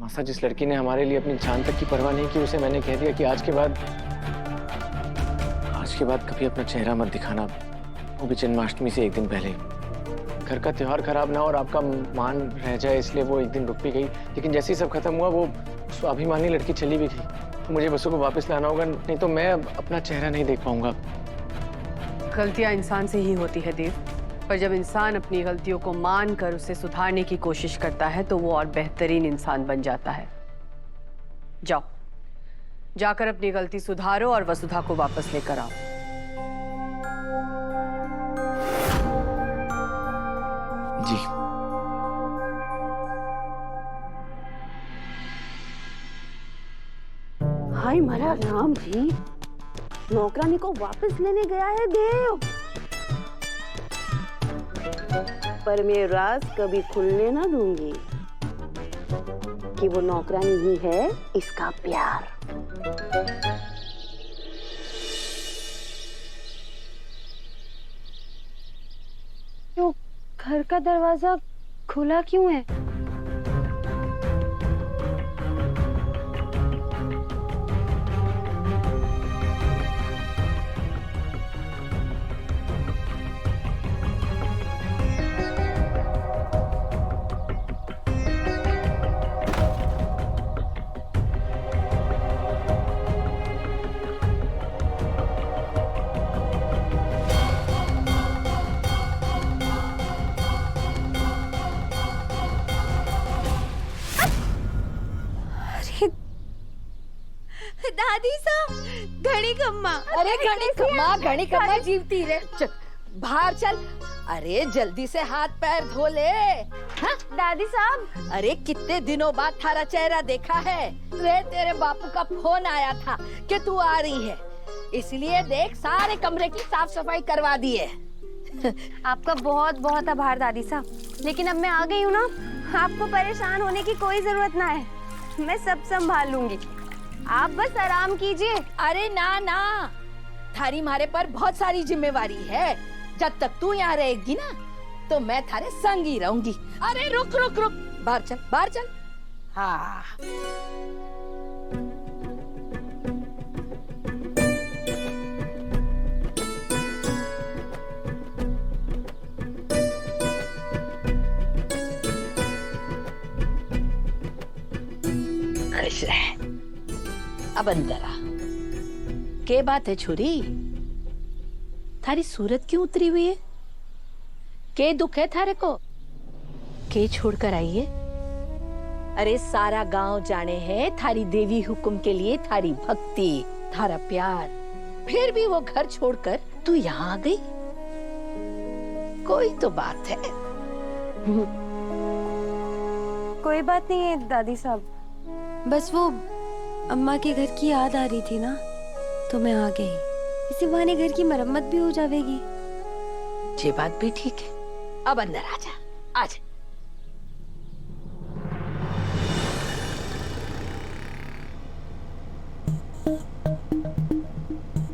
मासा, जिस लड़की ने हमारे लिए अपनी जान तक की परवाह नहीं की, उसे मैंने कह दिया कि आज के बाद कभी अपना चेहरा मत दिखाना, वो भी जन्माष्टमी से एक दिन पहले। घर का त्योहार खराब ना हो और आपका मान रह जाए, इसलिए वो एक दिन रुक भी गई। लेकिन जैसे ही सब खत्म हुआ, वो स्वाभिमानी लड़की चली भी गई। तो मुझे वसु को वापस लाना होगा, नहीं तो मैं अपना चेहरा नहीं देख पाऊंगा। गलतियां इंसान से ही होती है देव, पर जब इंसान अपनी गलतियों को मान कर उसे सुधारने की कोशिश करता है तो वो और बेहतरीन इंसान बन जाता है। जाओ, जाकर अपनी गलती सुधारो और वसुधा को वापस लेकर आओ। जी। हाय मारा राम जी, नौकरानी को वापस लेने गया है देव। पर मैं राज कभी खुलने ना दूंगी कि वो नौकरानी ही है इसका प्यार। तो घर का दरवाजा खुला क्यों है? दादी साहब, घड़ी खम्मा। अरे घड़ी खम्मा जीवती रे। बाहर चल। अरे जल्दी से हाथ पैर धो ले। हाँ? दादी साहब, अरे कितने दिनों बाद थारा चेहरा देखा है। रे तेरे बापू का फोन आया था कि तू आ रही है, इसलिए देख सारे कमरे की साफ सफाई करवा दी है। आपका बहुत बहुत आभार दादी साहब, लेकिन अब मैं आ गई हूँ ना, आपको परेशान होने की कोई जरूरत ना है। मैं सब संभाल लूंगी, आप बस आराम कीजिए। अरे ना ना, थारी मारे पर बहुत सारी जिम्मेवारी है। जब तक तू यहाँ रहेगी ना, तो मैं थारे संग ही रहूंगी। अरे रुक रुक रुक, बाहर चल बाहर चल। हाँ अब अंदर आ। के बात है छोरी, थारी सूरत क्यों उतरी हुई है? के दुख है थारे को? के छोड़कर आई है? अरे सारा गांव जाने है थारी देवी हुकुम के लिए थारी भक्ति, थारा प्यार, फिर भी वो घर छोड़कर तू यहाँ आ गई। कोई तो बात है। कोई बात नहीं है दादी साहब, बस वो अम्मा के घर की याद आ रही थी ना, तो मैं आ गई। इसी बहाने घर की मरम्मत भी हो जाएगी। ये बात भी ठीक है। अब अंदर आजा, आजा।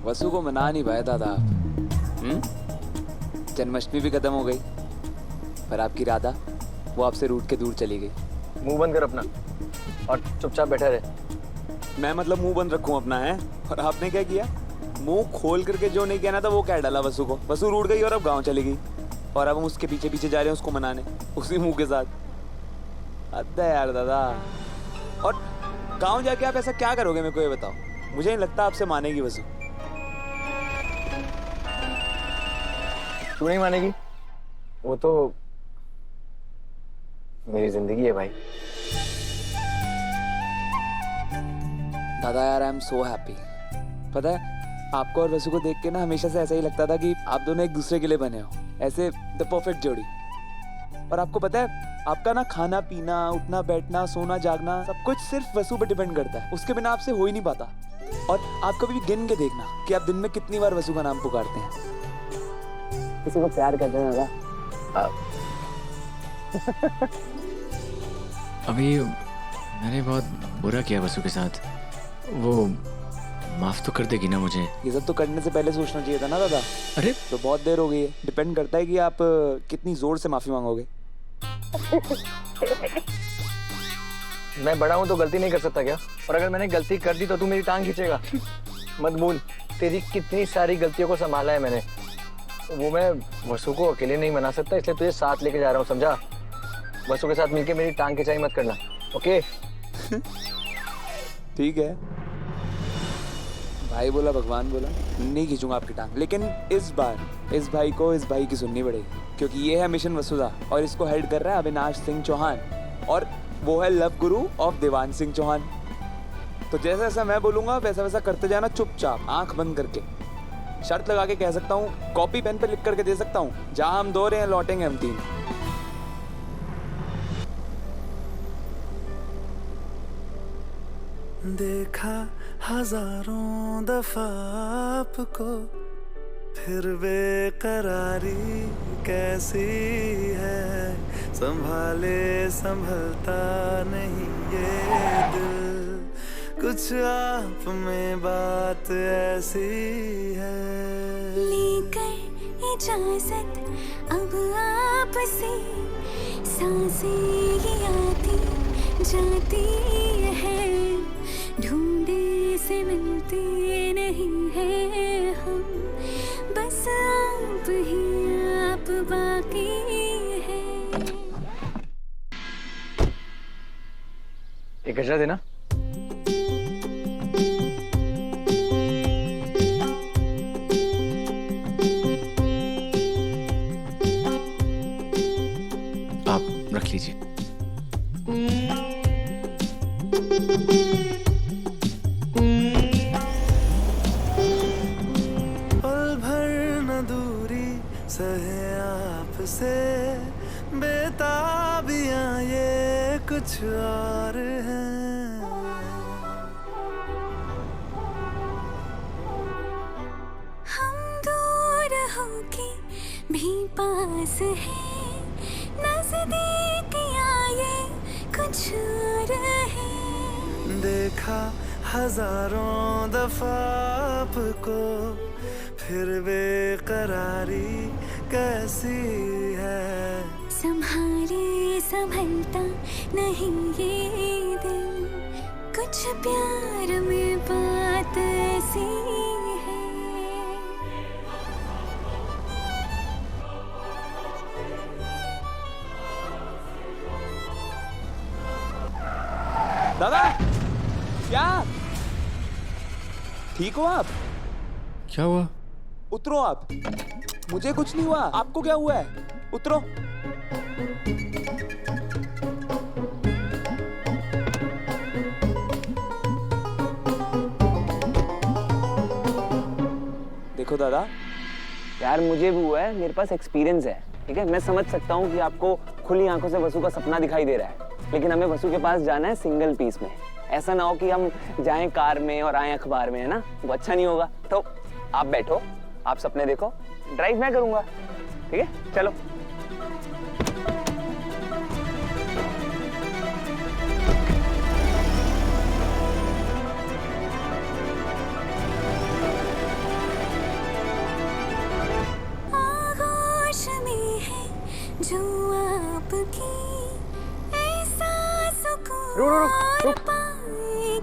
वसु को मना नहीं पाया दादा आप। जन्माष्टमी भी खत्म हो गई, पर आपकी राधा वो आपसे रूठ के दूर चली गई। मुंह बंद कर अपना और चुपचाप बैठा रहे। मैं मतलब मुंह बंद रखूं अपना है, और आपने क्या किया? मुंह खोल करके जो नहीं कहना था वो कह डाला वसु को। वसु रूठ गई और अब गांव चली गई, और अब हम उसके पीछे पीछे जा रहे हैं उसको मनाने, उसी मुंह के साथ। अद्दा यार दादा। और गांव जाके आप ऐसा क्या करोगे मेरे को ये बताओ? मुझे नहीं लगता आपसे मानेगी वसु। क्यों नहीं मानेगी? वो तो मेरी जिंदगी है भाई। दादा यार आई एम सो हैप्पी। पता है आपको और वसु को देख के ना हमेशा से ऐसा ही लगता था कि आप दोनों एक दूसरे के लिए बने हो, ऐसे द परफेक्ट जोड़ी। और आपको पता है आपका ना खाना पीना, उठना बैठना, सोना जागना सब कुछ सिर्फ वसु पर डिपेंड करता है। उसके बिना आपसे हो ही नहीं पाता। और आप कभी भी गिन के देखना कि आप दिन में कितनी बार वसु का नाम पुकारते हैं। किसी को प्यार करते हैं दादा। अभी मैंने बहुत बुरा किया वसु के साथ, वो माफ तो कर देगी ना मुझे? ये सब तो करने से पहले सोचना चाहिए था ना दादा। अरे तो बहुत देर हो गई है। डिपेंड करता है कि आप कितनी जोर से माफी मांगोगे। मैं बड़ा हूँ तो गलती नहीं कर सकता क्या? और अगर मैंने गलती कर दी तो तू मेरी टांग खींचेगा? मत भूल, तेरी कितनी सारी गलतियों को संभाला है मैंने। वो मैं वसु को अकेले नहीं मना सकता, इसलिए तुझे साथ लेके जा रहा हूँ, समझा? वसु के साथ मिलके मेरी टांग खिंचाई मत करना, ओके? ठीक है, भाई बोला भगवान बोला, नहीं खींचूंगा आपकी टांग। लेकिन इस बार इस भाई को इस भाई की सुननी पड़ेगी, क्योंकि ये है मिशन वसुधा और इसको हेड कर रहा है अविनाश सिंह चौहान, और वो है लव गुरु ऑफ देवान सिंह चौहान। तो जैसा जैसा मैं बोलूंगा वैसा वैसा करते जाना, चुपचाप आंख बंद करके। शर्त लगा के कह सकता हूँ, कॉपी पेन पे लिख करके दे सकता हूँ, जहां हम 2 रहे हैं लौटेंगे हम 3। देखा हजारों दफा आपको, फिर बेकरारी कैसी है, संभाले संभलता नहीं ये दिल, कुछ आप में बात ऐसी है। लेकर इजाजत अब आपसे, सांसें ये आती जाती है, ढूंढे से मिलते नहीं है हम, बस आप ही आप बाकी है। एक गजरा देना। आप रख लीजिए। पल भर न दूरी सहे आपसे, बेताबियां ये कुछ और हैं। हम दूर होके भी पास हैं, नजदीकियां ये कुछ और है। देखा हजारों दफा आपको, फिर बेकरारी कैसी है, संभाले संभलता नहीं ये दिल, कुछ प्यार में बात ऐसी है। दादा क्या ठीक हो आप? क्या हुआ? उतरो आप। मुझे कुछ नहीं हुआ, आपको क्या हुआ है? उतरो। देखो दादा, यार मुझे भी हुआ है, मेरे पास एक्सपीरियंस है, ठीक है? मैं समझ सकता हूँ कि आपको खुली आंखों से वसु का सपना दिखाई दे रहा है, लेकिन हमें वसु के पास जाना है सिंगल पीस में। ऐसा ना हो कि हम जाएं कार में और आए अखबार में, है ना? वो अच्छा नहीं होगा। तो आप बैठो, आप सपने देखो, ड्राइव मैं करूंगा, ठीक है? चलो। आगोश में है जो आपकी, ऐसा सुकून रुक। पाएगा।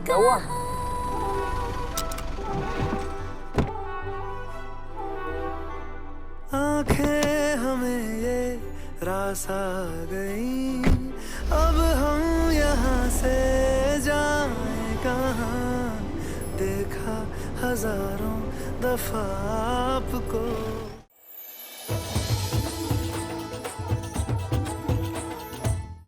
क्या हुआ? आंखें हमें ये रास आ गई, अब हम यहाँ से जाएं कहाँ, देखा हजारों दफा आपको।